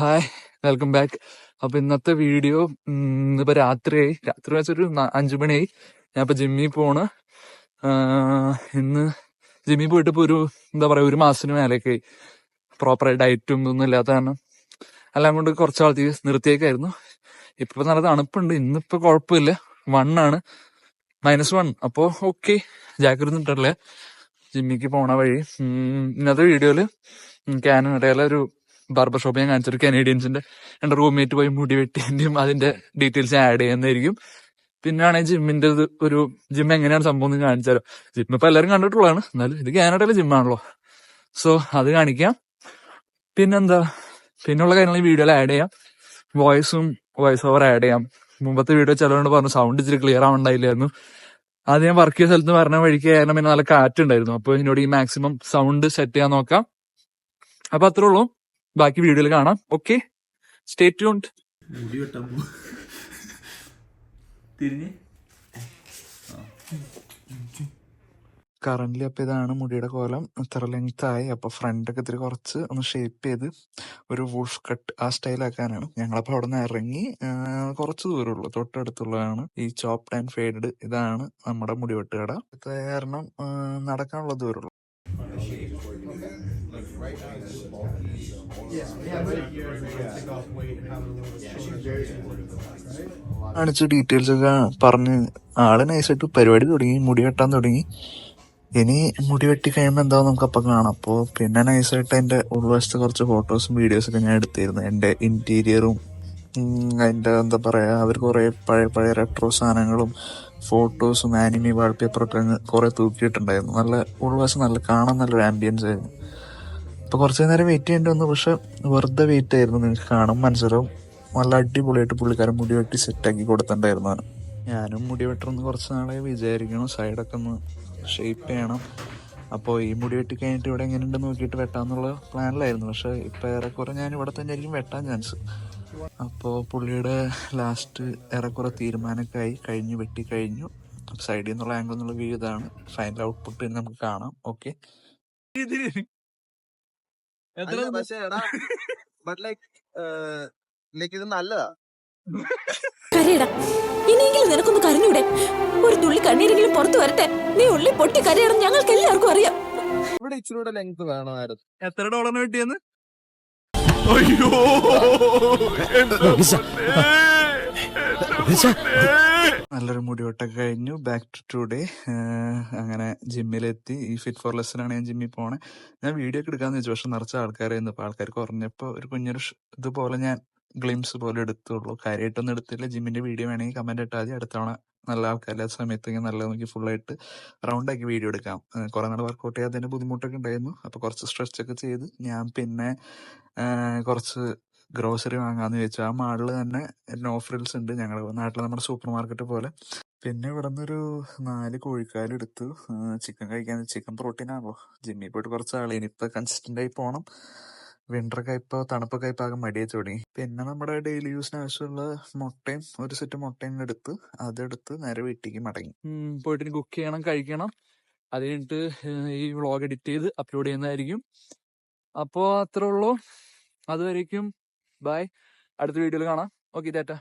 Hi, welcome back. അപ്പൊ ഇന്നത്തെ video ഇന്നിപ്പോ രാത്രിയായി. രാത്രി വെച്ചൊരു 5 മണിയായി. ഞാൻ ഇപ്പൊ ജിമ്മിൽ പോണ്. ഇന്ന് ജിമ്മിൽ പോയിട്ട് ഇപ്പൊ എന്താ പറയാ, 1 മാസത്തിന് മേലേക്ക് പ്രോപ്പറായി ഡയറ്റും ഒന്നും ഇല്ലാത്ത കാരണം എല്ലാം കൊണ്ട് കുറച്ച് ആൾക്കാർ നിർത്തിയേക്കായിരുന്നു. ഇപ്പൊ നല്ല തണുപ്പുണ്ട്. ഇന്നിപ്പോ കുഴപ്പമില്ല. 1 ആണ്, -1. അപ്പോ ഓക്കെ, ജാഗ്രത ഇട്ടല്ലേ ജിമ്മിക്ക് പോണ വഴി. ഇന്നത്തെ വീഡിയോയില് കാനഡയിലെ ഒരു ബാർബർ ഷോപ്പ് ഞാൻ കാണിച്ചൊരു കനേഡിയൻസിന്റെ എന്റെ റൂംമേറ്റ് പോയി മുടി വെട്ടിന്റെയും അതിന്റെ ഡീറ്റെയിൽസ് ഞാൻ ആഡ് ചെയ്യുന്നതായിരിക്കും. പിന്നാണെങ്കിൽ ജിമ്മിന്റെ ഒരു ജിം എങ്ങനെയാണ് സംഭവം എന്ന് കാണിച്ചാലോ. ജിം ഇപ്പൊ എല്ലാവരും കണ്ടിട്ടുള്ളതാണ്, എന്നാലും ഇത് കാനഡയിലെ ജിമ്മാണല്ലോ, സോ അത് കാണിക്കാം. പിന്നെന്താ, പിന്നുള്ള കാര്യങ്ങൾ ഈ വീഡിയോയിൽ ആഡ് ചെയ്യാം. വോയിസ് ഓവർ ആഡ് ചെയ്യാം. മുമ്പത്തെ വീഡിയോ ചിലവരോട് പറഞ്ഞു സൗണ്ട് ഇച്ചിരി ക്ലിയർ ആവണ്ടായില്ലായിരുന്നു. അത് ഞാൻ വർക്ക് ചെയ്ത സ്ഥലത്ത് പറഞ്ഞ വഴിക്ക് കാരണം പിന്നെ നല്ല കാറ്റുണ്ടായിരുന്നു. അപ്പൊ ഇതിനോട് ഈ മാക്സിമം സൗണ്ട് സെറ്റ് ചെയ്യാൻ നോക്കാം. അപ്പൊ അത്രേ ഉള്ളൂ. ബാക്കി വീഡിയോയിൽ കാണാം. Okay, stay tuned. കറന്റ്ലി അപ്പൊ ഇതാണ് മുടിയുടെ കോലം. ഇത്ര ലെങ്ത് ആയി. അപ്പൊ ഫ്രണ്ടൊക്കെ ഇത്തിരി കുറച്ച് ഒന്ന് ഷേപ്പ് ചെയ്ത് ഒരു വൂൾഫ് കട്ട് ആ സ്റ്റൈലാക്കാനാണ്. ഞങ്ങളപ്പോ അവിടെ നിന്ന് ഇറങ്ങി കുറച്ച് ദൂരമുള്ളൂ, തൊട്ടടുത്തുള്ളതാണ് ഈ ചോപ്ഡ് ആൻഡ് ഫേഡഡ്. ഇതാണ് നമ്മുടെ മുടിവെട്ട് കട. ഇത് കാരണം നടക്കാനുള്ള ദൂരമുള്ളൂ. കാണിച്ച് ഡീറ്റെയിൽസ് ഒക്കെ പറഞ്ഞ് ആള് നൈസായിട്ട് പരിപാടി തുടങ്ങി, മുടി വെട്ടാൻ തുടങ്ങി. ഇനി മുടി വെട്ടി കഴിയുമ്പോൾ എന്താവും നമുക്ക് അപ്പം കാണാം. അപ്പോൾ പിന്നെ നൈസായിട്ട് എൻ്റെ ഉൾവശത്ത് കുറച്ച് ഫോട്ടോസും വീഡിയോസൊക്കെ ഞാൻ എടുത്തിരുന്നു. എൻ്റെ ഇന്റീരിയറും അതിൻ്റെ എന്താ പറയുക, അവർ കുറേ പഴയ റെട്രോ സാധനങ്ങളും ഫോട്ടോസും ആനിമി വാൾപേപ്പറൊക്കെ കുറേ തൂക്കിയിട്ടുണ്ടായിരുന്നു. നല്ല ഉൾവശം നല്ല കാണാൻ നല്ലൊരു ആംബിയൻസ് ആയിരുന്നു. അപ്പോൾ കുറച്ച് നേരം വെയിറ്റ് ചെയ്യേണ്ടി വന്നു, പക്ഷെ വെറുതെ വെയിറ്റ് ആയിരുന്നു. നിങ്ങൾക്ക് കാണും മനസ്സിലാവും. നല്ല അടിപൊളിയായിട്ട് പുള്ളിക്കാരൻ മുടി വെട്ടി സെറ്റാക്കി കൊടുത്തിട്ടുണ്ടായിരുന്നു. ഞാനും മുടി വെട്ടണമെന്ന് കുറച്ച് നാളെ വിചാരിക്കണം. സൈഡൊക്കെ ഒന്ന് ഷേപ്പ് ചെയ്യണം. അപ്പോൾ ഈ മുടി വെട്ടി കഴിഞ്ഞിട്ട് ഇവിടെ എങ്ങനെയുണ്ടെന്ന് നോക്കിയിട്ട് വെട്ടാന്നുള്ള പ്ലാനിലായിരുന്നു. പക്ഷെ ഇപ്പം ഏറെക്കുറെ ഞാൻ ഇവിടെ തന്നെ ആയിരിക്കും വെട്ടാൻ ചാൻസ്. അപ്പോൾ പുള്ളിയുടെ ലാസ്റ്റ് ഏറെക്കുറെ തീരുമാനമൊക്കെ ആയി കഴിഞ്ഞു, വെട്ടി കഴിഞ്ഞു. സൈഡിൽ നിന്നുള്ള ആംഗിൾ എന്നുള്ള വ്യൂ ഇതാണ്. ഫൈനൽ ഔട്ട്പുട്ട് നമുക്ക് കാണാം. ഓക്കെ, ഇത് നല്ലതാ. കരയടാ, ഇനിയെങ്കിലും നിനക്കൊന്ന് കരഞ്ഞൂടെ? ഒരു തുള്ളി കണ്ണീരെങ്കിലും പുറത്തു വരട്ടെ. നീ ഉള്ളി പൊട്ടി കരയണം, ഞങ്ങൾക്ക് എല്ലാവർക്കും അറിയാം. ഇവിടെ ഇച്ചിരൂടെ ലെങ്ത് വേണമായിരുന്നു. എത്ര ഡോളറിന് വെട്ടിയെന്ന്? നല്ലൊരു മുടിവെട്ടൊക്കെ കഴിഞ്ഞു. Back to today. അങ്ങനെ ജിമ്മിലെത്തി. ഈ ഫിറ്റ് ഫോർ ലെസ്സിനാണ് ഞാൻ ജിമ്മിൽ പോണേ. ഞാൻ വീഡിയോ ഒക്കെ എടുക്കാന്ന് വെച്ചു, പക്ഷെ നിറച്ച ആൾക്കാരായിരുന്നു. ഇപ്പൊ ആൾക്കാർ കുറഞ്ഞപ്പോൾ ഒരു കുഞ്ഞൊരു ഇതുപോലെ ഞാൻ ഗ്ലിംസ് പോലെ എടുത്തുള്ളൂ. കാര്യമായിട്ടൊന്നും എടുത്തില്ല. ജിമ്മിന്റെ വീഡിയോ വേണമെങ്കിൽ കമന്റ് ഇട്ടാൽ മതി. അടുത്ത തവണ നല്ല ആൾക്കാരില്ലാത്ത സമയത്ത് നല്ല നോക്കി ഫുള്ളായിട്ട് റൗണ്ടാക്കി വീഡിയോ എടുക്കാം. കുറെ നാൾ വർക്കൗട്ട് ചെയ്യാത്തതിന്റെ ബുദ്ധിമുട്ടൊക്കെ ഉണ്ടായിരുന്നു. അപ്പൊ കുറച്ച് സ്ട്രെച്ച് ഒക്കെ ചെയ്ത് ഞാൻ പിന്നെ കുറച്ച് ഗ്രോസറി വാങ്ങാന്ന് ചോദിച്ചു. ആ മാളിൽ തന്നെ നോ ഫ്രിൽസ് ഉണ്ട്, ഞങ്ങളുടെ നാട്ടിൽ നമ്മുടെ സൂപ്പർ മാർക്കറ്റ് പോലെ. പിന്നെ ഇവിടെ നിന്നൊരു 4 കോഴിക്കാലെടുത്തു. ചിക്കൻ കഴിക്കാൻ. ചിക്കൻ പ്രോട്ടീൻ ആണല്ലോ. ജിമ്മിൽ പോയിട്ട് കുറച്ച് ആൾ ഇനിയിപ്പോ കൺസിസ്റ്റന്റ് ആയി പോകണം. വിന്ററൊക്കെ ഇപ്പൊ തണുപ്പൊക്കെ ഇപ്പൊ ആകെ മടിയായി തുടങ്ങി. പിന്നെ നമ്മുടെ ഡെയിലി യൂസിന് ആവശ്യമുള്ള മുട്ടയും ഒരു സെറ്റ് മുട്ടയും എടുത്ത് അതെടുത്ത് നേരെ വീട്ടിലേക്ക് മടങ്ങി. പോയിട്ട് കുക്ക് ചെയ്യണം, കഴിക്കണം. അത് കഴിഞ്ഞിട്ട് ഈ വ്ളോഗ് എഡിറ്റ് ചെയ്ത് അപ്ലോഡ് ചെയ്യുന്നതായിരിക്കും. അപ്പോൾ അത്രേ ഉള്ളൂ. അതുവരേക്കും ബൈ. അടുത്ത വീഡിയോയിൽ കാണാം. ഓക്കെ, ടാറ്റ.